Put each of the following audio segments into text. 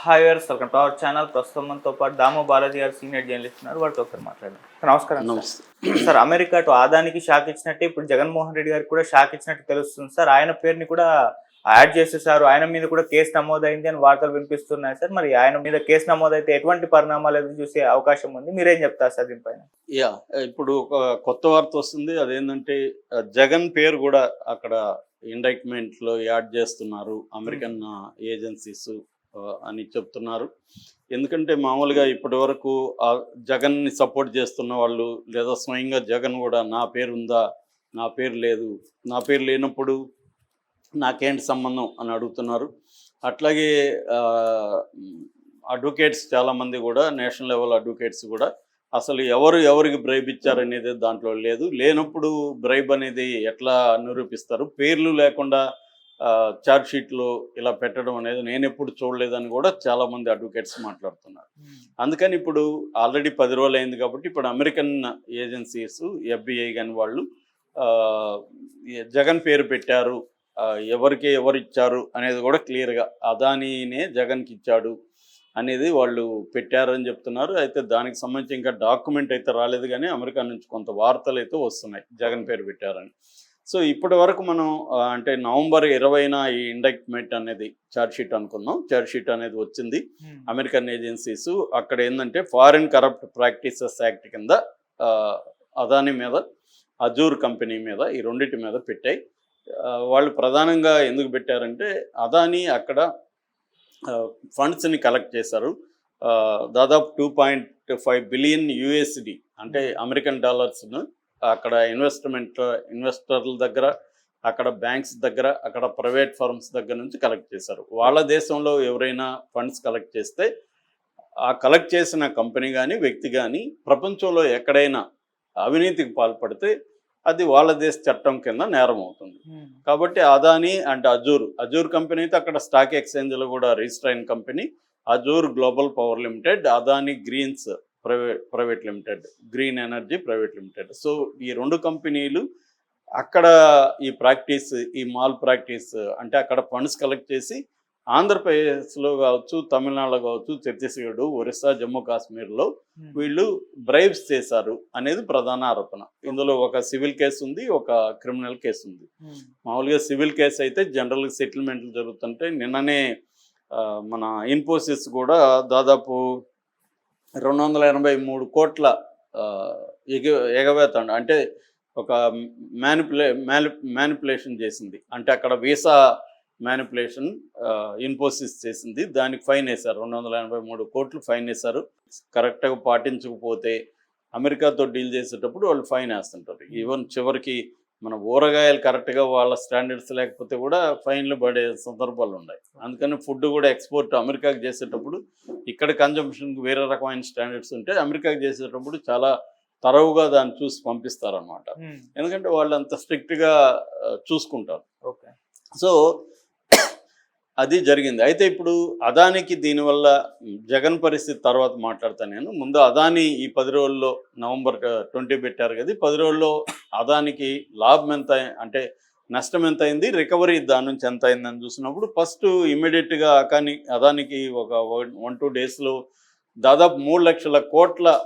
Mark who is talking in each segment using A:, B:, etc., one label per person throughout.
A: Hi viewers, welcome to our channel. ప్రస్తుతం మనతో పాటు దాము బాలాజీ గారు సీనియర్ జర్నలిస్ట్ ఉన్నారు. వారితో ఒకసారి మాట్లాడదాం. నమస్కారం సార్.
B: నమస్తే.
A: సార్, అమెరికా అటు ఆదానికి షాక్ ఇచ్చినట్టే ఇప్పుడు జగన్మోహన్ రెడ్డి గారికి కూడా షాక్ ఇచ్చినట్టు తెలుస్తుంది సార్. ఆయన పేరుని కూడా యాడ్ చేసేసారు. ఆయన మీద కూడా కేసు నమోదైంది అని వార్తలు వినిపిస్తున్నాయి సార్. మరి ఆయన మీద కేసు నమోదైతే ఎటువంటి పరిణామాలు ఎదురు చూసే అవకాశం ఉంది? మీరేం చెప్తారు సార్ దీనిపైన?
B: యా ఇప్పుడు ఒక కొత్త వార్త వస్తుంది. అదేంటంటే జగన్ పేరు కూడా అక్కడ ఇండైట్మెంట్ లో యాడ్ చేస్తున్నారు అమెరికన్ ఏజెన్సీస్ అని చెప్తున్నారు. ఎందుకంటే మామూలుగా ఇప్పటి వరకు జగన్ని సపోర్ట్ చేస్తున్న వాళ్ళు లేదా స్వయంగా జగన్ కూడా నా పేరు ఉందా, నా పేరు లేదు, నా పేరు లేనప్పుడు నాకేంటి సంబంధం అని అడుగుతున్నారు. అట్లాగే అడ్వకేట్స్ చాలామంది కూడా నేషనల్ లెవెల్ అడ్వకేట్స్ కూడా అసలు ఎవరికి బ్రైబ్ ఇచ్చారనేది దాంట్లో లేనప్పుడు బ్రైబ్ అనేది ఎట్లా నిరూపిస్తారు, పేర్లు లేకుండా ఛార్జ్ షీట్లో ఇలా పెట్టడం అనేది నేను ఎప్పుడు చూడలేదని కూడా చాలామంది అడ్వకేట్స్ మాట్లాడుతున్నారు. అందుకని ఇప్పుడు ఆల్రెడీ 10 రోజులు అయింది కాబట్టి ఇప్పుడు అమెరికన్ ఏజెన్సీస్ FBI కానీ వాళ్ళు జగన్ పేరు పెట్టారు, ఎవరు ఇచ్చారు అనేది కూడా క్లియర్గా అదానీనే జగన్కి ఇచ్చాడు అనేది వాళ్ళు పెట్టారని చెప్తున్నారు. అయితే దానికి సంబంధించి ఇంకా డాక్యుమెంట్ అయితే రాలేదు, కానీ అమెరికా నుంచి కొంత వార్తలు అయితే వస్తున్నాయి జగన్ పేరు పెట్టారని. సో ఇప్పటి వరకు మనం అంటే నవంబర్ 20న ఈ ఇండక్ట్మెంట్ అనేది ఛార్జ్ షీట్ అనుకుందాం, ఛార్జ్ షీట్ అనేది వచ్చింది అమెరికన్ ఏజెన్సీస్. అక్కడ ఏంటంటే ఫారిన్ కరప్ట్ ప్రాక్టీసెస్ యాక్ట్ కింద అదానీ మీద, అజూర్ కంపెనీ మీద, ఈ రెండింటి మీద పెట్టాయి. వాళ్ళు ప్రధానంగా ఎందుకు పెట్టారంటే అదానీ అక్కడ ఫండ్స్ని కలెక్ట్ చేశారు. దాదాపు 2.5 బిలియన్ USD అంటే అమెరికన్ డాలర్స్ను అక్కడ ఇన్వెస్టర్ల దగ్గర, అక్కడ బ్యాంక్స్ దగ్గర, అక్కడ ప్రైవేట్ ఫర్మ్స్ దగ్గర నుంచి కలెక్ట్ చేశారు. వాళ్ళ దేశంలో ఎవరైనా ఫండ్స్ కలెక్ట్ చేస్తే ఆ కలెక్ట్ చేసిన కంపెనీ కానీ వ్యక్తి కానీ ప్రపంచంలో ఎక్కడైనా అవినీతికి పాల్పడితే అది వాళ్ళ దేశ చట్టం కింద నేరం అవుతుంది. కాబట్టి అదానీ అండ్ అజూర్ కంపెనీ అయితే అక్కడ స్టాక్ ఎక్స్చేంజ్లో కూడా రిజిస్టర్ అయిన company Azure global power limited, Adani greens private limited, green energy private limited. So ఈ రెండు కంపెనీలు అక్కడ ఈ మాల్ ప్రాక్టీస్ అంటే అక్కడ ఫండ్స్ కలెక్ట్ చేసి ఆంధ్రప్రదేశ్లో కావచ్చు, తమిళనాడులో కావచ్చు, ఛత్తీస్గఢ్, ఒరిస్సా, జమ్మూ కాశ్మీర్లో వీళ్ళు బ్రైబ్స్ చేశారు అనేది ప్రధాన ఆరోపణ. ఇందులో ఒక సివిల్ కేసు ఉంది, ఒక క్రిమినల్ కేసు ఉంది. మామూలుగా సివిల్ కేసు అయితే జనరల్గా సెటిల్మెంట్లు జరుగుతుంటే నిన్ననే మన ఇన్ఫోసిస్ కూడా దాదాపు 283 కోట్ల ఎగవేత అంటే ఒక మ్యానిపులేషన్ చేసింది. అంటే అక్కడ వీసా మ్యానిపులేషన్ ఇన్ఫోసిస్ చేసింది. దానికి ఫైన్ వేశారు, 283 కోట్లు ఫైన్ వేశారు. కరెక్ట్గా పాటించకపోతే అమెరికాతో డీల్ చేసేటప్పుడు వాళ్ళు ఫైన్ వేస్తుంటారు. ఈవెన్ చివరికి మన ఊరగాయలు కరెక్ట్గా వాళ్ళ స్టాండర్డ్స్ లేకపోతే కూడా ఫైన్లు పడే సందర్భాలు ఉన్నాయి. అందుకని ఫుడ్ కూడా ఎక్స్పోర్ట్ అమెరికాకి చేసేటప్పుడు ఇక్కడ కన్జంప్షన్కి వేరే రకమైన స్టాండర్డ్స్ ఉంటే అమెరికాకి చేసేటప్పుడు చాలా తరవుగా దాన్ని చూసి పంపిస్తారనమాట. ఎందుకంటే వాళ్ళు అంత స్ట్రిక్ట్గా చూసుకుంటారు. సో అది జరిగింది. అయితే ఇప్పుడు అదానికి దీనివల్ల జగన్ పరిస్థితి తర్వాత మాట్లాడతాను నేను. ముందు అదాని ఈ 10 రోజుల్లో నవంబర్ 20 పెట్టారు కదా, 10 రోజుల్లో అదానికి లాభం ఎంత అంటే నష్టం ఎంత అయింది, రికవరీ దాని నుంచి ఎంత అయిందని చూసినప్పుడు ఫస్ట్ ఇమ్మీడియట్గా అదానికి ఒక 1-2 డేస్లో దాదాపు 3 లక్షల కోట్ల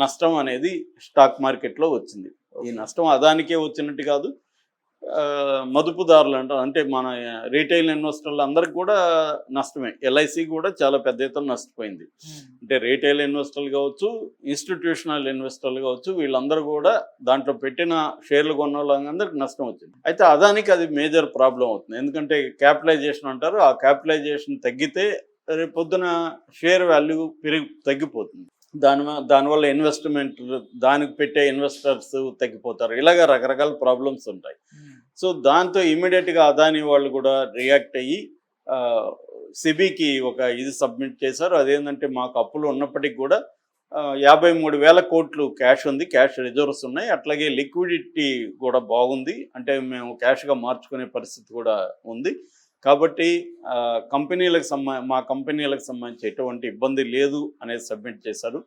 B: నష్టం అనేది స్టాక్ మార్కెట్లో వచ్చింది. ఈ నష్టం అదానికే వచ్చినట్టు కాదు, మదుపుదారులు అంటారు, అంటే మన రీటైల్ ఇన్వెస్టర్లు అందరికి కూడా నష్టమే. LIC కూడా చాలా పెద్ద ఎత్తున నష్టపోయింది. అంటే రీటైల్ ఇన్వెస్టర్లు కావచ్చు, ఇన్స్టిట్యూషనల్ ఇన్వెస్టర్లు కావచ్చు, వీళ్ళందరూ కూడా దాంట్లో పెట్టిన షేర్లు కొన్న వాళ్ళందరికీ నష్టం వచ్చింది. అయితే అదానికి అది మేజర్ ప్రాబ్లం అవుతుంది. ఎందుకంటే క్యాపిటలైజేషన్ అంటారు, ఆ క్యాపిటలైజేషన్ తగ్గితే రేపు పొద్దున షేర్ వాల్యూ తగ్గిపోతుంది. దానివల్ల ఇన్వెస్ట్మెంట్, దానికి పెట్టే ఇన్వెస్టర్స్ తగ్గిపోతారు. ఇలాగ రకరకాల ప్రాబ్లమ్స్ ఉంటాయి. సో దాంతో ఇమీడియట్గా అదానీ వాళ్ళు కూడా రియాక్ట్ అయ్యి సెబీకి ఒక ఇది సబ్మిట్ చేశారు. అదేంటంటే మాకు అప్పులు ఉన్నప్పటికీ కూడా 53,000 కోట్లు క్యాష్ ఉంది, క్యాష్ రిజర్వ్స్ ఉన్నాయి, అట్లాగే లిక్విడిటీ కూడా బాగుంది, అంటే మేము క్యాష్గా మార్చుకునే పరిస్థితి కూడా ఉంది. కాబట్టి మా కంపెనీలకు సంబంధించి ఎటువంటి ఇబ్బంది లేదు అనేది సబ్మిట్ చేశారు.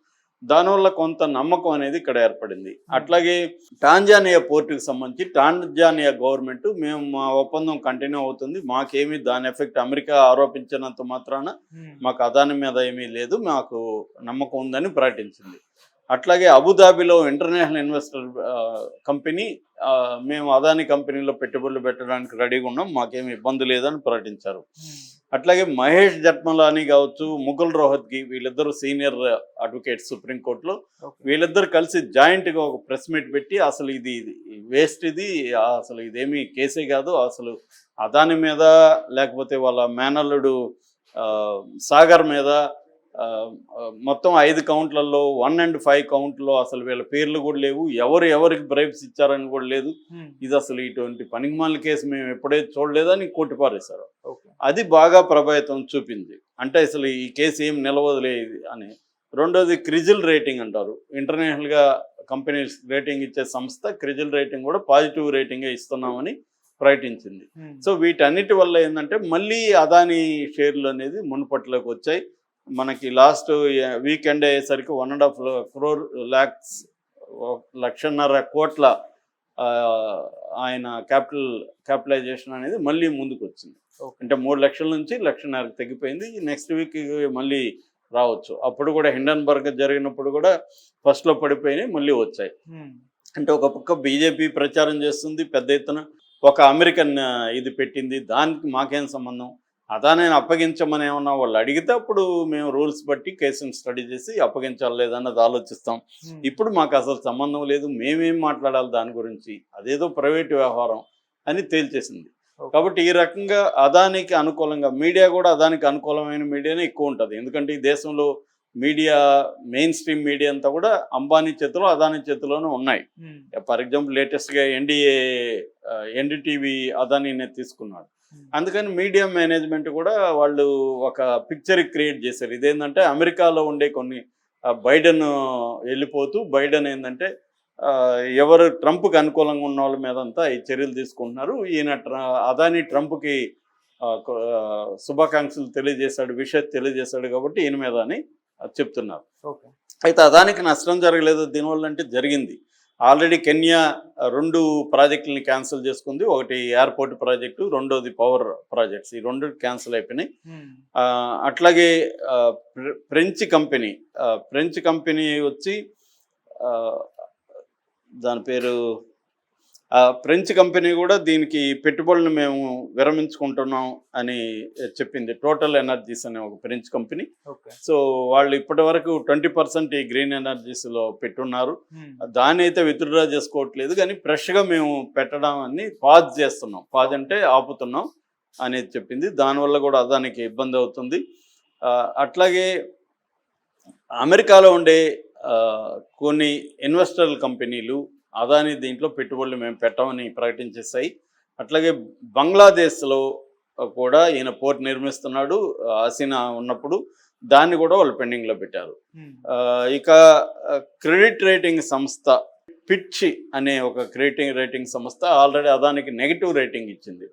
B: దానివల్ల కొంత నమ్మకం అనేది ఇక్కడ ఏర్పడింది. అట్లాగే టాంజానియా పోర్టుకి సంబంధించి టాంజానియా గవర్నమెంట్ మేము మా ఒప్పందం కంటిన్యూ అవుతుంది, మాకేమీ దాని ఎఫెక్ట్ అమెరికా ఆరోపించినంత మాత్రాన మాకు అదాని మీద ఏమీ లేదు, మాకు నమ్మకం ఉందని ప్రకటించింది. అట్లాగే అబుదాబిలో ఇంటర్నేషనల్ ఇన్వెస్టర్ కంపెనీ మేము అదాని కంపెనీలో పెట్టుబడులు పెట్టడానికి రెడీగా ఉన్నాం, మాకేమి ఇబ్బంది లేదని ప్రకటించారు. అట్లాగే మహేష్ జట్మలాని కావచ్చు, ముకుల్ రోహత్గి, వీళ్ళిద్దరు సీనియర్ అడ్వకేట్స్ సుప్రీంకోర్టులో, వీళ్ళిద్దరు కలిసి జాయింట్గా ఒక ప్రెస్ మీట్ పెట్టి అసలు ఇది వేస్ట్, ఇది అసలు ఇదేమీ కేసే కాదు, అసలు అదాని మీద లేకపోతే వాళ్ళ మేనల్లుడు సాగర్ మీద మొత్తం 5 కౌంట్లలో 1 and 5 కౌంట్లో అసలు వీళ్ళ పేర్లు కూడా లేవు, ఎవరికి బ్రైబ్స్ ఇచ్చారని కూడా లేదు, ఇది అసలు ఇటువంటి పనికిమాలిన కేసు మేము ఎప్పుడైతే చూడలేదని కొట్టిపారేశారు. అది బాగా ప్రభావితం చూపింది. అంటే అసలు ఈ కేసు ఏం నిలవదులేదు అని. రెండోది క్రిజిల్ రేటింగ్ అంటారు, ఇంటర్నేషనల్గా కంపెనీస్ రేటింగ్ ఇచ్చే సంస్థ క్రిజిల్ రేటింగ్ కూడా పాజిటివ్ రేటింగే ఇస్తున్నామని ప్రకటించింది. సో వీటన్నిటి వల్ల ఏంటంటే మళ్ళీ అదాని షేర్లు అనేది మునుపట్లోకి వచ్చాయి. మనకి లాస్ట్ వీకెండ్ అయ్యేసరికి 1.5 lakhs 1.5 కోట్ల ఆయన క్యాపిటలైజేషన్ అనేది మళ్ళీ ముందుకు వచ్చింది. అంటే 3 లక్షల నుంచి 1.5 తగ్గిపోయింది. నెక్స్ట్ వీక్ మళ్ళీ రావచ్చు. అప్పుడు కూడా హిండన్బర్గ్ జరిగినప్పుడు కూడా ఫస్ట్లో పడిపోయినాయి, మళ్ళీ వచ్చాయి. అంటే ఒక పక్క బీజేపీ ప్రచారం చేస్తుంది పెద్ద ఎత్తున, ఒక అమెరికన్ ఇది పెట్టింది, దానికి మాకేం సంబంధం, అదాని అప్పగించమని ఏమన్నా వాళ్ళు అడిగితే అప్పుడు మేము రూల్స్ బట్టి కేసుని స్టడీ చేసి అప్పగించాలి లేదన్నది ఆలోచిస్తాం. ఇప్పుడు మాకు అసలు సంబంధం లేదు, మేమేం మాట్లాడాలి దాని గురించి, అదేదో ప్రైవేట్ వ్యవహారం అని తేల్చేసింది. కాబట్టి ఈ రకంగా అదానికి అనుకూలంగా మీడియా కూడా అదానికి అనుకూలమైన మీడియానే ఎక్కువ ఉంటుంది. ఎందుకంటే ఈ దేశంలో మీడియా మెయిన్ స్ట్రీమ్ మీడియా అంతా కూడా అంబానీ చేతిలో అదాని చేతిలోనే ఉన్నాయి. ఫర్ ఎగ్జాంపుల్ లేటెస్ట్గా ఎన్డీటీవీ అదానినే తీసుకున్నాడు. అందుకని మీడియా మేనేజ్మెంట్ కూడా వాళ్ళు ఒక పిక్చర్ క్రియేట్ చేశారు. ఇదేంటంటే అమెరికాలో ఉండే కొన్ని బైడెన్ వెళ్ళిపోతూ బైడెన్ ఏంటంటే ఎవరు ట్రంప్కి అనుకూలంగా ఉన్న వాళ్ళ మీద అంతా ఈ చర్యలు తీసుకుంటున్నారు, ఈయన అదాని ట్రంప్కి శుభాకాంక్షలు తెలియజేశాడు, విషయం తెలియజేశాడు కాబట్టి ఈయన మీద అని చెప్తున్నారు. అయితే అదానికి నష్టం జరగలేదు దీనివల్ల అంటే జరిగింది. ఆల్రెడీ కెన్యా 2 ప్రాజెక్టులని క్యాన్సిల్ చేసుకుంది, ఒకటి ఎయిర్పోర్ట్ ప్రాజెక్టు, రెండోది పవర్ ప్రాజెక్ట్స్, ఈ 2 క్యాన్సిల్ అయిపోయినాయి. అట్లాగే ఫ్రెంచ్ కంపెనీ వచ్చి దాని పేరు ఫ్రెంచ్ కంపెనీ కూడా దీనికి పెట్టుబడులను మేము విరమించుకుంటున్నాం అని చెప్పింది. టోటల్ ఎనర్జీస్ అనే ఒక ఫ్రెంచ్ కంపెనీ. సో వాళ్ళు ఇప్పటి వరకు 20% ఈ గ్రీన్ ఎనర్జీస్లో పెట్టున్నారు, దాన్ని అయితే విత్డ్రా చేసుకోవట్లేదు, కానీ ఫ్రెష్గా మేము పెట్టడం అని పాజ్ చేస్తున్నాం, పాజ్ అంటే ఆపుతున్నాం అనేది చెప్పింది. దానివల్ల కూడా అదానికి ఇబ్బంది అవుతుంది. అట్లాగే అమెరికాలో ఉండే కొన్ని ఇన్వెస్టర్ కంపెనీలు అదాని దీంట్లో పెట్టుబడులు మేము పెట్టమని ప్రకటించేస్తాయి. అట్లాగే బంగ్లాదేశ్లో కూడా ఈయన పోర్ట్ నిర్మిస్తున్నాడు, హసీనా ఉన్నప్పుడు, దాన్ని కూడా వాళ్ళు పెండింగ్లో పెట్టారు. ఇక క్రెడిట్ రేటింగ్ సంస్థ ఫిచ్ అనే ఒక క్రెడిట్ రేటింగ్ సంస్థ ఆల్రెడీ అదానికి నెగిటివ్ రేటింగ్ ఇచ్చింది.